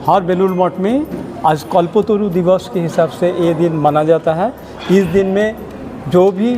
हर बेलूर मठ में आज कल्पतरु दिवस के हिसाब से ये दिन माना जाता है। इस दिन में जो भी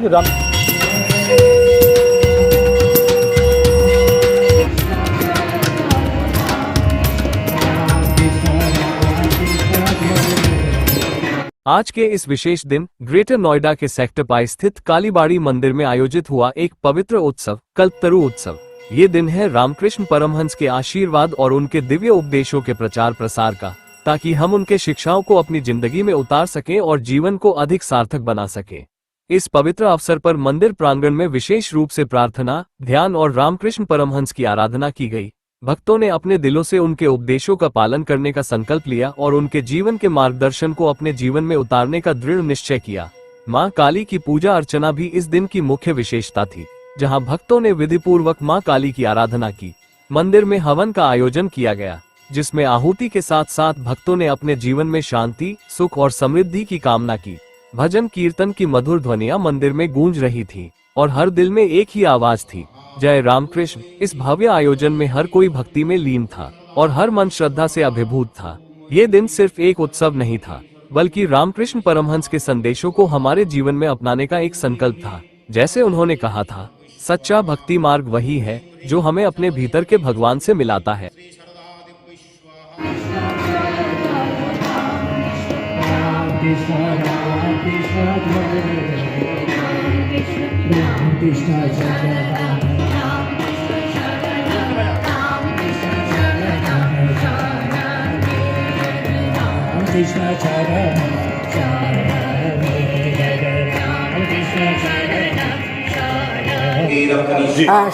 आज के इस विशेष दिन ग्रेटर नोएडा के सेक्टर 22 स्थित कालीबाड़ी मंदिर में आयोजित हुआ एक पवित्र उत्सव कल्पतरु उत्सव। ये दिन है रामकृष्ण परमहंस के आशीर्वाद और उनके दिव्य उपदेशों के प्रचार प्रसार का, ताकि हम उनके शिक्षाओं को अपनी जिंदगी में उतार सकें और जीवन को अधिक सार्थक बना सकें। इस पवित्र अवसर पर मंदिर प्रांगण में विशेष रूप से प्रार्थना, ध्यान और रामकृष्ण परमहंस की आराधना की गई। भक्तों ने अपने दिलों से उनके उपदेशों का पालन करने का संकल्प लिया और उनके जीवन के मार्गदर्शन को अपने जीवन में उतारने का दृढ़ निश्चय किया। मां काली की पूजा अर्चना भी इस दिन की मुख्य विशेषता थी, जहां भक्तों ने विधिपूर्वक मां काली की आराधना की। मंदिर में हवन का आयोजन किया गया, जिसमें आहुति के साथ साथ भक्तों ने अपने जीवन में शांति, सुख और समृद्धि की कामना की। भजन कीर्तन की मधुर ध्वनियां मंदिर में गूंज रही थी और हर दिल में एक ही आवाज थी, जय रामकृष्ण। इस भव्य आयोजन में हर कोई भक्ति में लीन था और हर मन श्रद्धा से अभिभूत था। ये दिन सिर्फ एक उत्सव नहीं था, बल्कि रामकृष्ण परमहंस के संदेशों को हमारे जीवन में अपनाने का एक संकल्प था। जैसे उन्होंने कहा था, सच्चा भक्ति मार्ग वही है जो हमें अपने भीतर के भगवान से मिलाता है।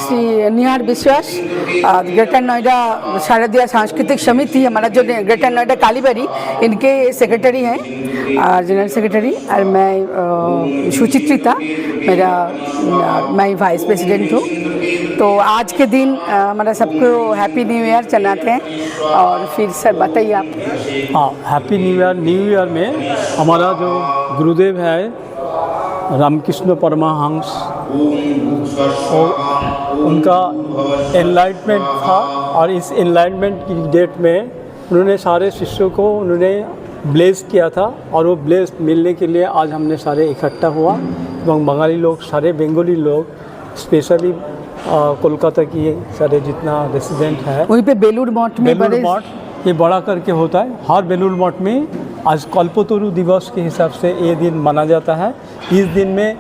श्री निहार विश्वास, ग्रेटर नोएडा शारदीय सांस्कृतिक समिति, हमारा जो ग्रेटर नोएडा कालीबाड़ी, इनके सेक्रेटरी हैं, जनरल सेक्रेटरी। और मैं सुचित्रिता, मैं वाइस प्रेसिडेंट हूँ। तो आज के दिन हमारा सबको हैप्पी न्यू ईयर चलाते हैं। और फिर सर बताइए आप। हाँ, happy new year. New year में हमारा जो गुरुदेव है रामकृष्ण परमहंस, उनका एनलाइटमेंट था और इस एनलाइटमेंट की डेट में उन्होंने सारे शिष्यों को उन्होंने ब्लेस किया था और वो ब्लेस मिलने के लिए आज हमने सारे इकट्ठा हुआ। এবং बंगाली लोग, सारे बंगाली लोग, स्पेशली कोलकाता की सारे जितना रेसिडेंट है, वहीं पे बेलूर मठ में ये बड़ा करके होता है। हर बेलूर मठ में आज कल्पतरु दिवस के हिसाब से ये दिन माना जाता है। इस दिन में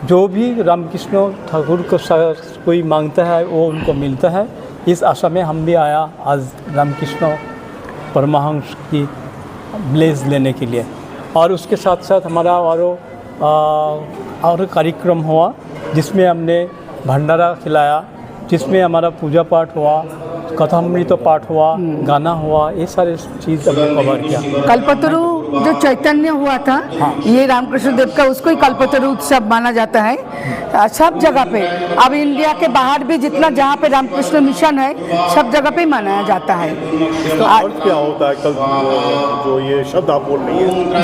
जो भी रामकृष्ण ठाकुर को कोई मांगता है वो उनको मिलता है। इस आशा में हम भी आया आज रामकृष्ण परमहंस की ब्लेस लेने के लिए। और उसके साथ साथ हमारा और कार्यक्रम हुआ, जिसमें हमने भंडारा खिलाया, जिसमें हमारा पूजा पाठ हुआ, कथामृत पाठ हुआ, गाना हुआ, ये सारे चीज़ हमने कवर किया। कल्पतरु जो चैतन्य हुआ था, हाँ, ये रामकृष्ण देव का, उसको ही कल्पतरु उत्सव माना जाता है सब जगह पे। अब इंडिया के बाहर भी जितना जहाँ पे रामकृष्ण मिशन है, सब जगह पे मनाया जाता है। इसका अर्थ क्या होता है? जो ये शब्द आप बोल रही हैं,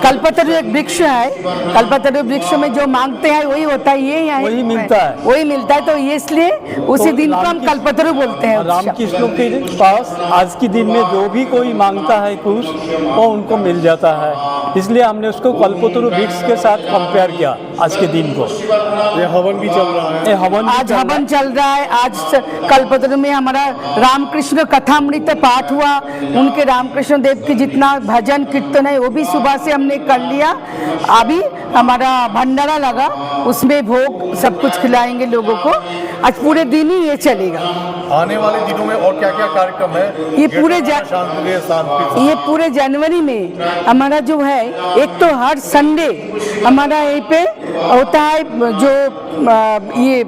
कल्पतरु एक वृक्ष है। कल्पतरु वृक्ष में जो मांगते हैं वही होता है, ये है वही मिलता है, वही मिलता है। तो ये इसलिए उसी दिन को हम कल्पतरु बोलते हैं। रामकृष्ण के पास आज के दिन में जो भी कोई मांगता है कुछ, वो उनको मिल जाता है। इसलिए हमने उसको कल्पतरु वृक्ष के साथ कंपेयर किया आज के दिन को। ये हवन भी चल रहा है, आज हवन चल रहा है। आज कल्पतरु में हमारा रामकृष्ण कथामृत पाठ हुआ। उनके रामकृष्ण देव की जितना भजन कीर्तन है वो भी सुबह से हमने कर लिया। अभी हमारा भंडारा लगा, उसमें भोग सब कुछ खिलाएंगे लोगों को। आज पूरे दिन ही ये चलेगा। आने वाले दिनों में और क्या क्या कार्यक्रम है? ये पूरे जनवरी में हमारा जो है, एक तो हर संडे हमारा यहीं पे होता है जो ये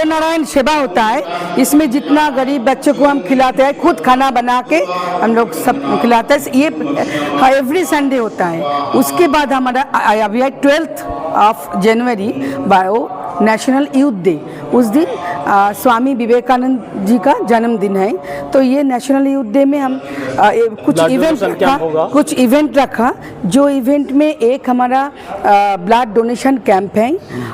नारायण सेवा होता है। इसमें जितना गरीब बच्चों को हम खिलाते हैं, खुद खाना बना के हम लोग सब खिलाते हैं। ये एवरी संडे होता है। उसके बाद हमारा अभी 12 जनवरी नेशनल यूथ डे। उस दिन स्वामी विवेकानंद जी का जन्मदिन है। तो ये नेशनल यूथ डे में हम कुछ Blood इवेंट donation रखा, camp होगा। कुछ इवेंट रखा, जो इवेंट में एक हमारा ब्लड डोनेशन कैंप है,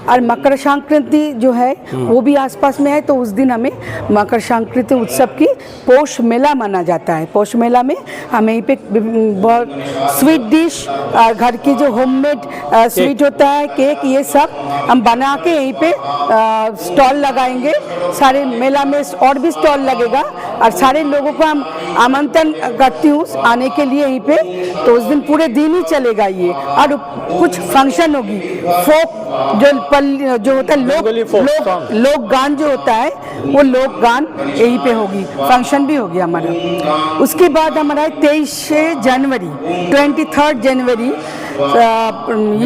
और मकर संक्रांति जो है वो भी आसपास में है, तो उस दिन हमें मकर संक्रांति उत्सव की पौष मेला माना जाता है। पौष मेला में हमें यहीं पे बहुत स्वीट डिश, घर की जो होममेड स्वीट होता है, केक, ये सब हम बना के यहीं पे स्टॉल लगाएंगे। सारे मेला में और भी स्टॉल लगेगा, और सारे लोगों को हम आमंत्रण करती हूँ आने के लिए यहीं पे। तो उस दिन पूरे दिन ही चलेगा ये, और कुछ फंक्शन होगी, फोक जो होता है, लोक गान जो होता है, वो लोक गान यहीं पे होगी, फंक्शन भी होगी हमारा। उसके बाद हमारा 23 जनवरी 23 जनवरी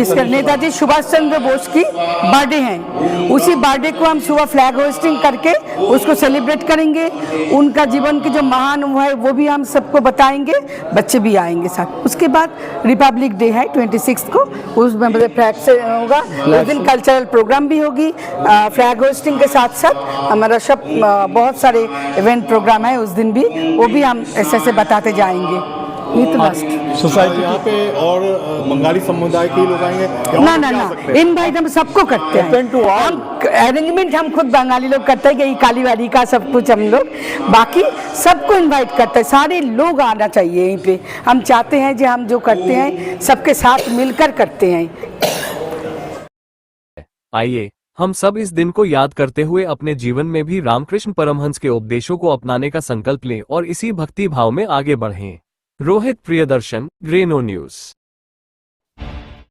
इसका नेताजी सुभाष चंद्र बोस की बर्थडे है। उसी बर्थडे को हम सुबह फ्लैग होस्टिंग करके उसको सेलिब्रेट करेंगे। उनका जीवन के जो महान हुआ है वो भी हम सबको बताएंगे, बच्चे भी आएंगे साथ। उसके बाद रिपब्लिक डे है 26 को, उसमें फ्लैग से होगा, उस दिन कल्चरल प्रोग्राम भी होगी। फ्लैग होस्टिंग के साथ साथ हमारा सब बहुत सारे इवेंट प्रोग्राम है उस दिन भी, वो भी हम ऐसे बताते जाएंगे। ये तो लास्ट सोसाइटी यहाँ पे और बंगाली समुदाय के लोग आएंगे? ना, इनवाइट हम सबको करते हैं। Open to all. हम अरेंजमेंट हम खुद बंगाली लोग करते हैं कि कालीवाड़ी का सब कुछ हम लोग, बाकी सबको इनवाइट करते हैं। सारे लोग आना चाहिए यहीं पे। हम चाहते हैं कि हम जो करते हैं सबके साथ मिलकर करते हैं। आइए हम सब इस दिन को याद करते हुए अपने जीवन में भी रामकृष्ण परमहंस के उपदेशों को अपनाने का संकल्प लें और इसी भक्ति भाव में आगे बढ़ें। रोहित प्रियदर्शन, ग्रेनो न्यूज।